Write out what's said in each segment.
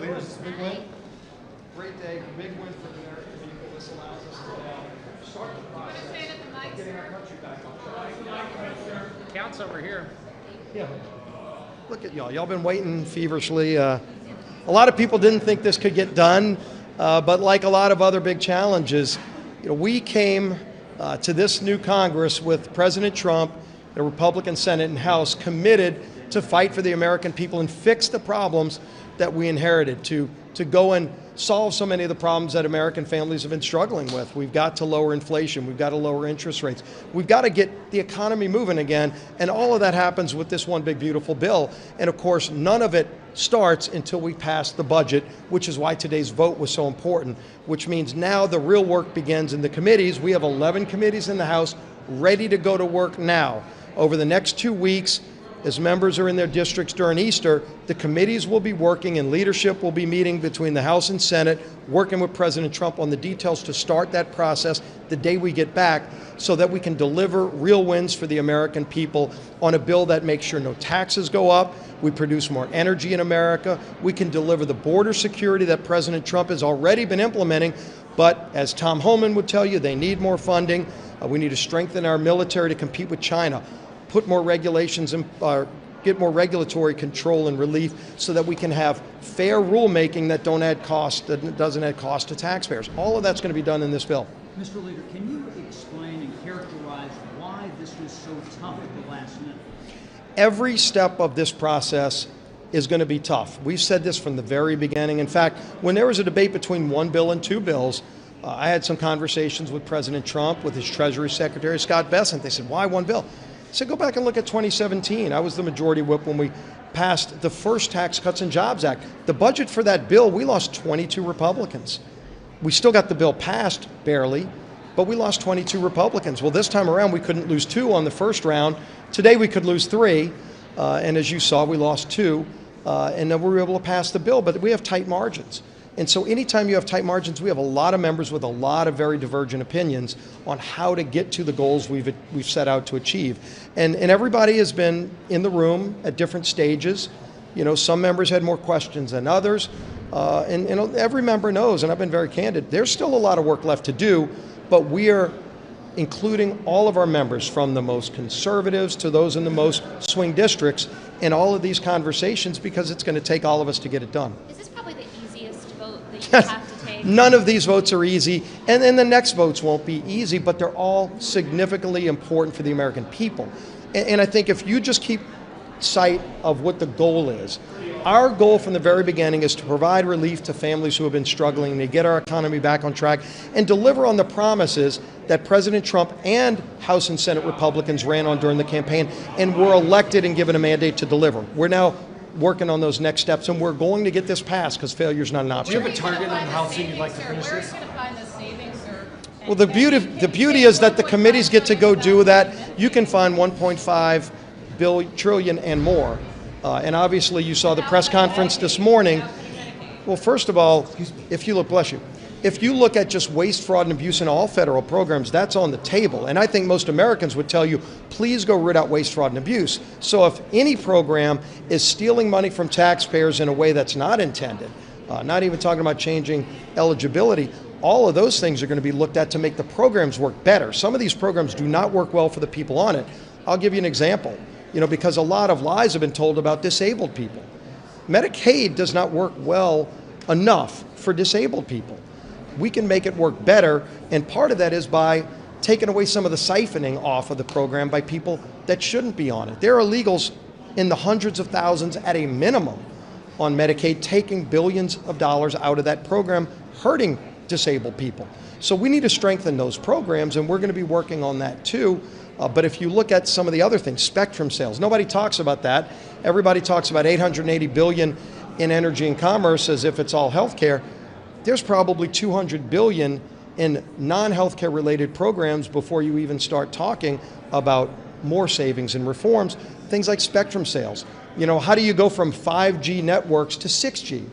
Leaders, it's a big win. Great day, big win for the American people. This allows us to start the process of getting our country back on track. Counts over here. Yeah. Look at y'all. Y'all been waiting feverishly. A lot of people didn't think this could get done, but like a lot of other big challenges, we came to this new Congress with President Trump, the Republican Senate and House committed to fight for the American people and fix the problems that we inherited, to go and solve so many of the problems that American families have been struggling with. We've got to lower inflation. We've got to lower interest rates. We've got to get the economy moving again. And all of that happens with this one big, beautiful bill. And of course, none of it starts until we pass the budget, which is why today's vote was so important, which means now the real work begins in the committees. We have 11 committees in the House ready to go to work now. Over the next 2 weeks, as members are in their districts during Easter, the committees will be working and leadership will be meeting between the House and Senate, working with President Trump on the details to start that process the day we get back so that we can deliver real wins for the American people on a bill that makes sure no taxes go up, we produce more energy in America, we can deliver the border security that President Trump has already been implementing, but as Tom Homan would tell you, they need more funding. We need to strengthen our military to compete with China, put more regulations in, get more regulatory control and relief so that we can have fair rulemaking that doesn't add cost to taxpayers. All of that's going to be done in this bill. Mr. Leader, can you explain and characterize why this was so tough at the last minute? Every step of this process is going to be tough. We've said this from the very beginning. In fact, when there was a debate between one bill and two bills, I had some conversations with President Trump, with his Treasury Secretary, Scott Bessent. They said, why one bill? I said, go back and look at 2017. I was the majority whip when we passed the first Tax Cuts and Jobs Act. The budget for that bill, we lost 22 Republicans. We still got the bill passed, barely, but we lost 22 Republicans. Well, this time around, we couldn't lose 2 on the first round. Today, we could lose 3, and as you saw, we lost 2, and then we were able to pass the bill, but we have tight margins. And so anytime you have tight margins, we have a lot of members with a lot of very divergent opinions on how to get to the goals we've set out to achieve. And everybody has been in the room at different stages. Some members had more questions than others. And every member knows, and I've been very candid, there's still a lot of work left to do, but we are including all of our members, from the most conservatives to those in the most swing districts, in all of these conversations because it's going to take all of us to get it done. Is this probably the easiest vote that you have to take? None of these votes are easy, and then the next votes won't be easy, but they're all significantly important for the American people. And I think if you just keep sight of what the goal is, our goal from the very beginning is to provide relief to families who have been struggling, to get our economy back on track, and deliver on the promises that President Trump and House and Senate Republicans ran on during the campaign and were elected and given a mandate to deliver. We're now working on those next steps, and we're going to get this passed because failure is not an option. Do you have a target on how soon you'd like to finish this? Where are you going to find the savings? Well, the beauty is that the committees get to go do that. You can find 1.5 trillion and more. And obviously you saw the press conference this morning. Well, first of all, if you look at just waste, fraud, and abuse in all federal programs, that's on the table. And I think most Americans would tell you, please go root out waste, fraud, and abuse. So if any program is stealing money from taxpayers in a way that's not intended, not even talking about changing eligibility, all of those things are going to be looked at to make the programs work better. Some of these programs do not work well for the people on it. I'll give you an example. Because a lot of lies have been told about disabled people. Medicaid does not work well enough for disabled people. We can make it work better, and part of that is by taking away some of the siphoning off of the program by people that shouldn't be on it. There are illegals in the hundreds of thousands at a minimum on Medicaid, taking billions of dollars out of that program, hurting disabled people. So we need to strengthen those programs, and we're going to be working on that too. But if you look at some of the other things, spectrum sales, nobody talks about that. Everybody talks about $880 billion in energy and commerce as if it's all healthcare. There's probably $200 billion in non-healthcare related programs before you even start talking about more savings and reforms. Things like spectrum sales. How do you go from 5G networks to 6G?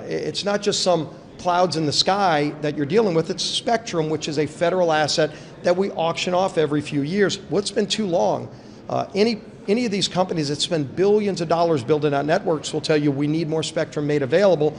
It's not just some clouds in the sky that you're dealing with. It's spectrum, which is a federal asset that we auction off every few years. What's been too long? Any any of these companies that spend billions of dollars building out networks will tell you we need more spectrum made available,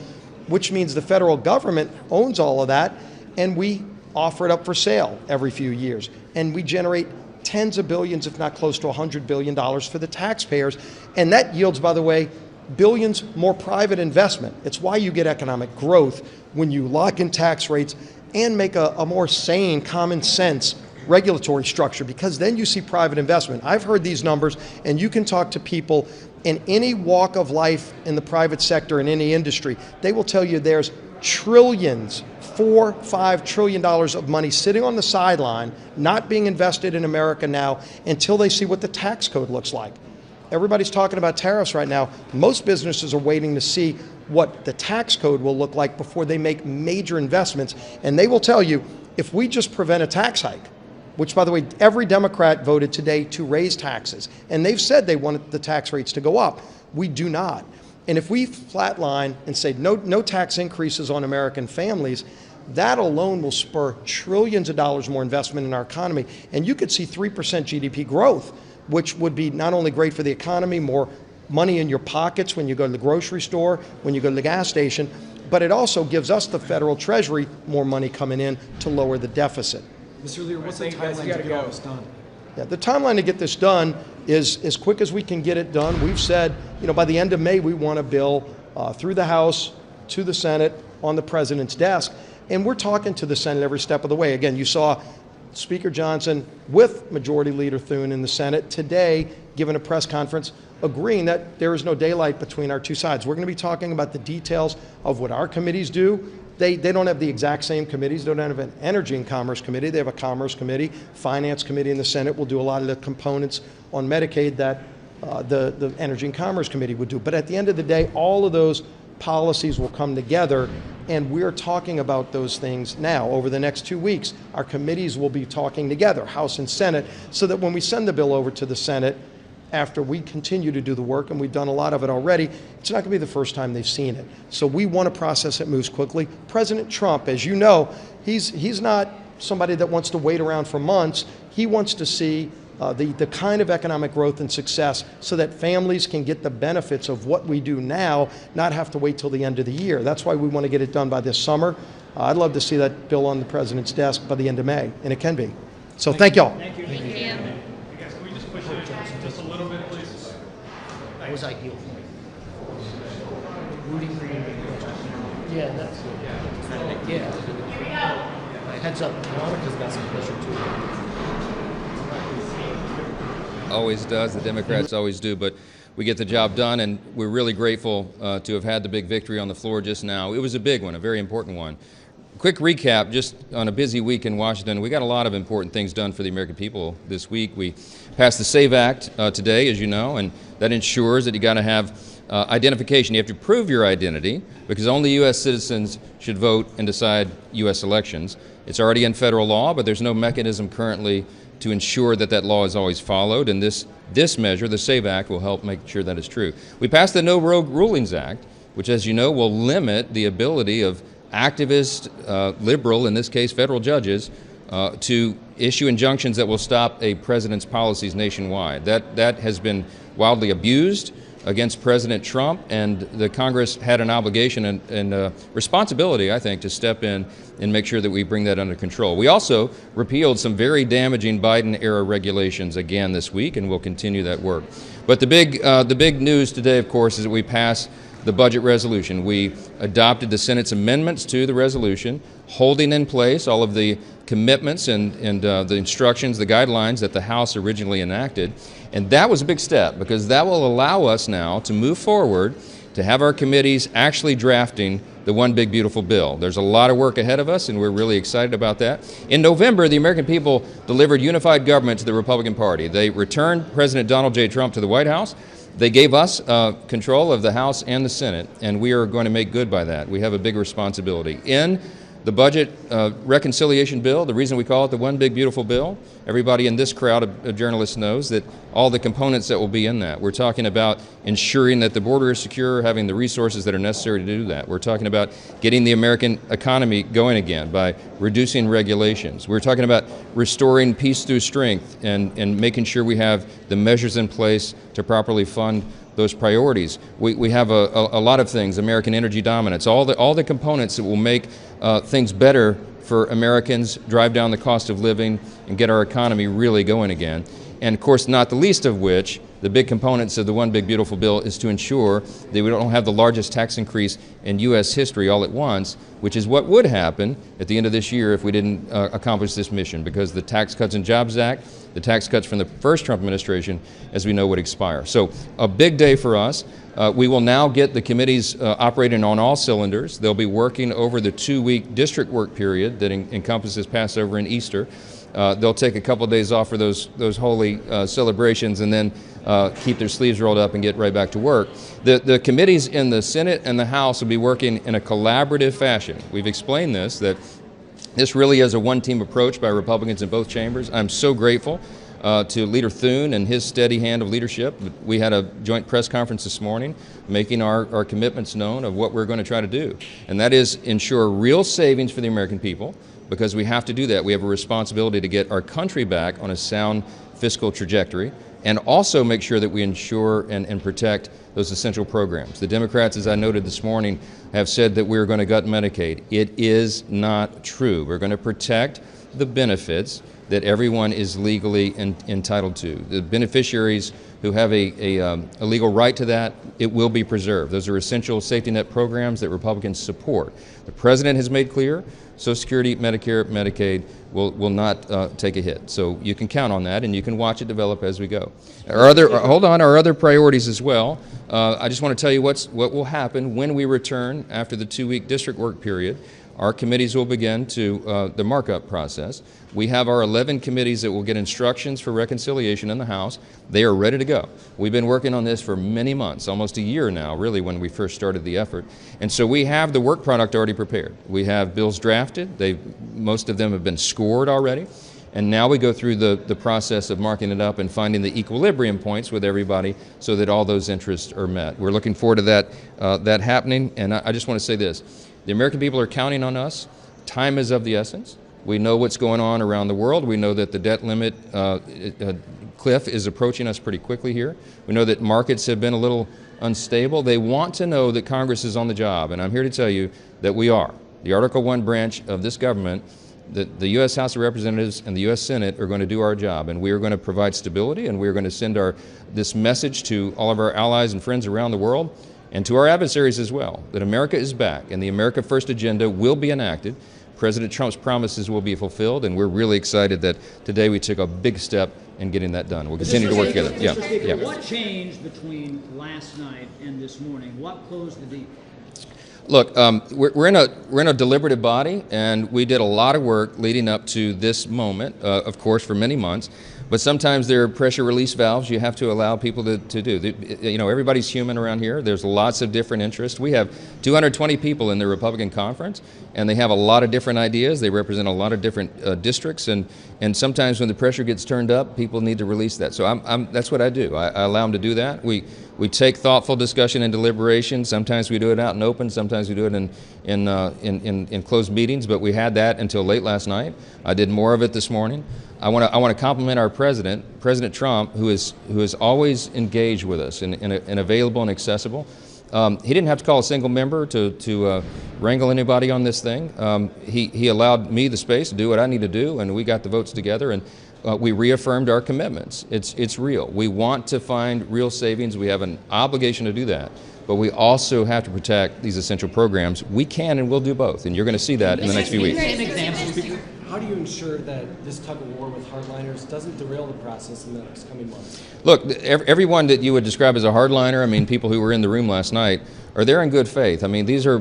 which means the federal government owns all of that, and we offer it up for sale every few years. And we generate tens of billions, if not close to $100 billion for the taxpayers. And that yields, by the way, billions more private investment. It's why you get economic growth when you lock in tax rates and make a more sane, common sense regulatory structure, because then you see private investment. I've heard these numbers, and you can talk to people in any walk of life in the private sector, in any industry. They will tell you there's trillions, $4-5 trillion of money sitting on the sideline, not being invested in America now until they see what the tax code looks like. Everybody's talking about tariffs right now. Most businesses are waiting to see what the tax code will look like before they make major investments. And they will tell you, if we just prevent a tax hike, which, by the way, every Democrat voted today to raise taxes, and they've said they want the tax rates to go up. We do not. And if we flatline and say no tax increases on American families, that alone will spur trillions of dollars more investment in our economy. And you could see 3% GDP growth, which would be not only great for the economy, more money in your pockets when you go to the grocery store, when you go to the gas station, but it also gives us, the federal treasury, more money coming in to lower the deficit. Mr. Leader, what's the timeline to get all this done? Yeah, the timeline to get this done is as quick as we can get it done. We've said, by the end of May, we want a bill through the House to the Senate on the president's desk. And we're talking to the Senate every step of the way. Again, you saw Speaker Johnson with Majority Leader Thune in the Senate today giving a press conference agreeing that there is no daylight between our two sides. We're going to be talking about the details of what our committees do. They don't have the exact same committees. They don't have an Energy and Commerce Committee. They have a Commerce Committee. Finance Committee in the Senate will do a lot of the components on Medicaid that the Energy and Commerce Committee would do. But at the end of the day, all of those policies will come together, and we're talking about those things now. Over the next 2 weeks, our committees will be talking together, House and Senate, so that when we send the bill over to the Senate, after we continue to do the work, and we've done a lot of it already, it's not going to be the first time they've seen it. So we want a process that moves quickly. President Trump, as you know, he's not somebody that wants to wait around for months. He wants to see the kind of economic growth and success so that families can get the benefits of what we do now, not have to wait till the end of the year. That's why we want to get it done by this summer. I'd love to see that bill on the president's desk by the end of May, and it can be. So thank y'all. Thank you. Thank you. Hey guys, can we just push it just a little bit, please? That was ideal for me. Rooting for you. Yeah, that's it. Yeah. Heads up. Monica's got some pressure too. Always does. The Democrats always do. But we get the job done, and we're really grateful to have had the big victory on the floor just now. It was a big one, a very important one. Quick recap, just on a busy week in Washington, we got a lot of important things done for the American people this week. We passed the SAVE Act today, as you know, and that ensures that you got to have identification. You have to prove your identity, because only U.S. citizens should vote and decide U.S. elections. It's already in federal law, but there's no mechanism currently to ensure that that law is always followed, and this measure, the SAVE Act, will help make sure that is true. We passed the No Rogue Rulings Act, which, as you know, will limit the ability of activist, liberal, in this case federal judges, to issue injunctions that will stop a president's policies nationwide. That has been wildly abused against President Trump, and the Congress had an obligation and responsibility, I think, to step in and make sure that we bring that under control. We also repealed some very damaging Biden-era regulations again this week, and we'll continue that work. But the big news today, of course, is that we passed the budget resolution. We adopted the Senate's amendments to the resolution, holding in place all of the commitments and the instructions, the guidelines that the House originally enacted. And that was a big step, because that will allow us now to move forward, to have our committees actually drafting the one big beautiful bill. There's a lot of work ahead of us, and we're really excited about that. In November, the American people delivered unified government to the Republican Party. They returned President Donald J. Trump to the White House. They gave us control of the House and the Senate, and we are going to make good by that. We have a big responsibility. In The budget reconciliation bill, the reason we call it the one big beautiful bill, everybody in this crowd of journalists knows that all the components that will be in that. We're talking about ensuring that the border is secure, having the resources that are necessary to do that. We're talking about getting the American economy going again by reducing regulations. We're talking about restoring peace through strength and making sure we have the measures in place to properly fund those priorities. We have a lot of things, American energy dominance, all the components that will make things better for Americans, drive down the cost of living, and get our economy really going again. And of course, not the least of which, the big components of the one big beautiful bill is to ensure that we don't have the largest tax increase in U.S. history all at once, which is what would happen at the end of this year if we didn't accomplish this mission, because the Tax Cuts and Jobs Act, the tax cuts from the first Trump administration, as we know, would expire. So a big day for us. We will now get the committees operating on all cylinders. They'll be working over the 2-week district work period that encompasses Passover and Easter. They'll take a couple of days off for those holy celebrations and then keep their sleeves rolled up and get right back to work. The committees in the Senate and the House will be working in a collaborative fashion. We've explained this, that this really is a one-team approach by Republicans in both chambers. I'm so grateful to Leader Thune and his steady hand of leadership. We had a joint press conference this morning making our commitments known of what we're going to try to do. And that is ensure real savings for the American people, because we have to do that. We have a responsibility to get our country back on a sound fiscal trajectory, and also make sure that we ensure and protect those essential programs. The Democrats, as I noted this morning, have said that we're going to gut Medicaid. It is not true. We're going to protect the benefits that everyone is legally entitled to. The beneficiaries who have a legal right to that, it will be preserved. Those are essential safety net programs that Republicans support. The President has made clear Social Security, Medicare, Medicaid will not take a hit. So you can count on that, and you can watch it develop as we go. Our other priorities as well. I just want to tell you what will happen when we return after the 2-week district work period. Our committees will begin the markup process. We have our 11 committees that will get instructions for reconciliation in the House. They are ready to go. We've been working on this for many months, almost a year now, really, when we first started the effort. And so we have the work product already prepared. We have bills drafted. Most of them have been scored already. And now we go through the process of marking it up and finding the equilibrium points with everybody so that all those interests are met. We're looking forward to that happening. And I just want to say this. The American people are counting on us. Time is of the essence. We know what's going on around the world. We know that the debt limit cliff is approaching us pretty quickly here. We know that markets have been a little unstable. They want to know that Congress is on the job, and I'm here to tell you that we are. The Article I branch of this government, the U.S. House of Representatives and the U.S. Senate are going to do our job, and we are going to provide stability, and we are going to send this message to all of our allies and friends around the world, and to our adversaries as well, that America is back and the America First agenda will be enacted. President Trump's promises will be fulfilled, and we're really excited that today we took a big step in getting that done. We'll continue to work together. Mr. Speaker, Yeah. what changed between last night and this morning? What closed the deal? Look, we're in a deliberative body, and we did a lot of work leading up to this moment, of course, for many months. But sometimes there are pressure release valves you have to allow people to do. You know, everybody's human around here. There's lots of different interests. We have 220 people in the Republican conference, and they have a lot of different ideas. They represent a lot of different districts, and sometimes when the pressure gets turned up, people need to release that. So that's what I do. I allow them to do that. We take thoughtful discussion and deliberation. Sometimes we do it out in open. Sometimes we do it in closed meetings. But we had that until late last night. I did more of it this morning. I want to compliment our president, President Trump, who is always engaged with us and available and accessible. He didn't have to call a single member to wrangle anybody on this thing. He allowed me the space to do what I need to do, and we got the votes together, and we reaffirmed our commitments. It's real. We want to find real savings. We have an obligation to do that, but we also have to protect these essential programs. We can and will do both, and you're going to see that in the next few weeks. How do you ensure that this tug of war with hardliners doesn't derail the process in the next coming months? Look, everyone that you would describe as a hardliner, I mean, people who were in the room last night, are there in good faith. I mean, these are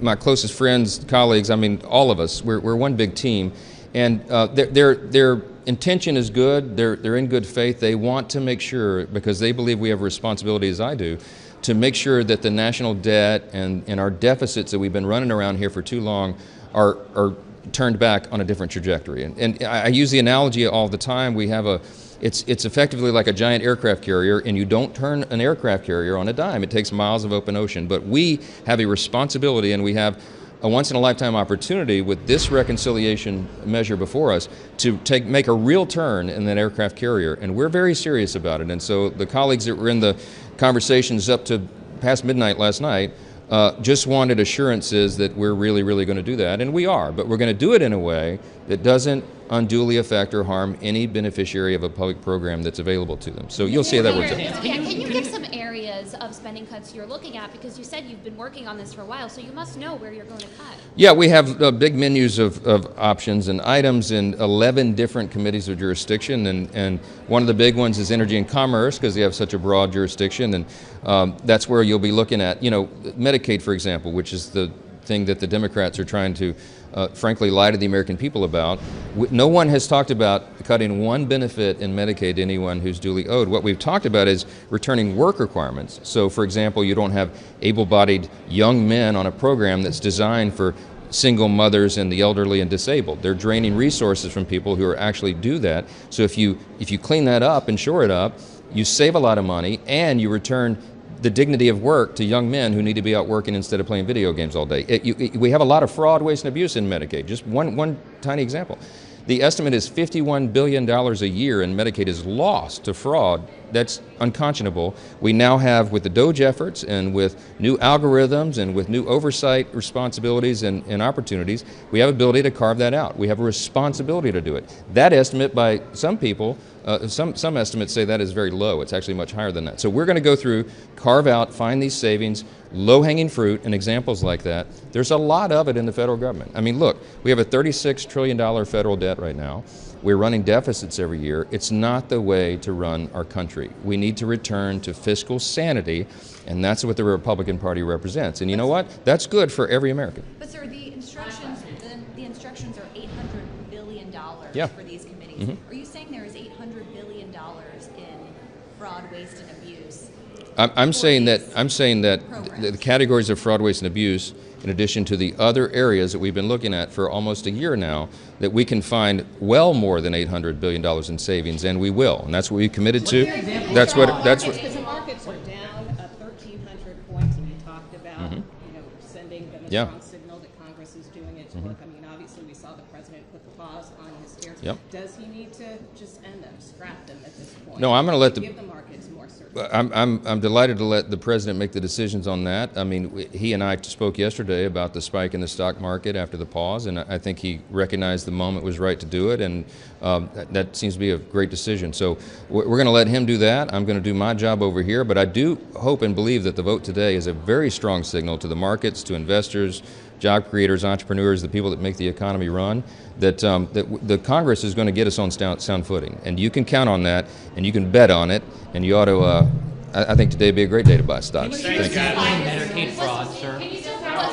my closest friends, colleagues. I mean, all of us. We're one big team, and their intention is good. They're in good faith. They want to make sure, because they believe we have a responsibility, as I do, to make sure that the national debt and our deficits that we've been running around here for too long are turned back on a different trajectory. And I use the analogy all the time. We have it's effectively like a giant aircraft carrier, and you don't turn an aircraft carrier on a dime. It takes miles of open ocean. But we have a responsibility, and we have a once-in-a-lifetime opportunity with this reconciliation measure before us to make a real turn in that aircraft carrier, and we're very serious about it. And so the colleagues that were in the conversations up to past midnight last night just wanted assurances that we're really, really going to do that, and we are, but we're going to do it in a way that doesn't unduly affect or harm any beneficiary of a public program that's available to them. So you'll see that we're doing. Can you give some areas of spending cuts you're looking at? Because you said you've been working on this for a while, so you must know where you're going to cut. Yeah, we have big menus of options and items in 11 different committees of jurisdiction, and one of the big ones is Energy and Commerce, because they have such a broad jurisdiction, and that's where you'll be looking at, Medicaid, for example, which is the thing that the Democrats are trying to frankly lie to the American people about. No one has talked about cutting one benefit in Medicaid to anyone who's duly owed. What we've talked about is returning work requirements. So, for example, you don't have able-bodied young men on a program that's designed for single mothers and the elderly and disabled. They're draining resources from people who are actually do that. So if you clean that up and shore it up, you save a lot of money, and you return the dignity of work to young men who need to be out working instead of playing video games all day. We have a lot of fraud, waste, and abuse in Medicaid. Just one tiny example. The estimate is $51 billion a year in Medicaid is lost to fraud. That's unconscionable. We now have, with the DOGE efforts and with new algorithms and with new oversight responsibilities and opportunities, we have ability to carve that out. We have a responsibility to do it. That estimate by some people, some estimates say that is very low. It's actually much higher than that. So we're going to go through, carve out, find these savings, low-hanging fruit, and examples like that. There's a lot of it in the federal government. I mean, look, we have a $36 trillion federal debt right now. We're running deficits every year. It's not the way to run our country. We need to return to fiscal sanity, and that's what the Republican Party represents. And you know what? That's good for every American. But sir, the instructions are $800 billion for these committees. Mm-hmm. Are you saying there is $800 billion in fraud, waste, and abuse? I'm saying that the categories of fraud, waste, and abuse, in addition to the other areas that we've been looking at for almost a year now, that we can find well more than $800 billion in savings, and we will. And that's what we committed to. That's what. Because the markets are down 1,300 points, and you talked about sending them a strong signal that Congress is doing its work. I mean, obviously, we saw the president put the pause on his shares. Does he need to just end them, scrap them at this point? No, I'm going to let give the markets more certainty. I'm delighted to let the president make the decisions on that. I mean, he and I spoke yesterday about the spike in the stock market after the pause, and I think he recognized the moment was right to do it, and that seems to be a great decision. So we're going to let him do that. I'm going to do my job over here, but I do hope and believe that the vote today is a very strong signal to the markets, to investors, job creators, entrepreneurs, the people that make the economy run, that the Congress is going to get us on sound footing. And you can count on that, and you can bet on it, and you ought to, I think today would be a great day to buy stocks. Medicaid fraud, sir. Can you still tell us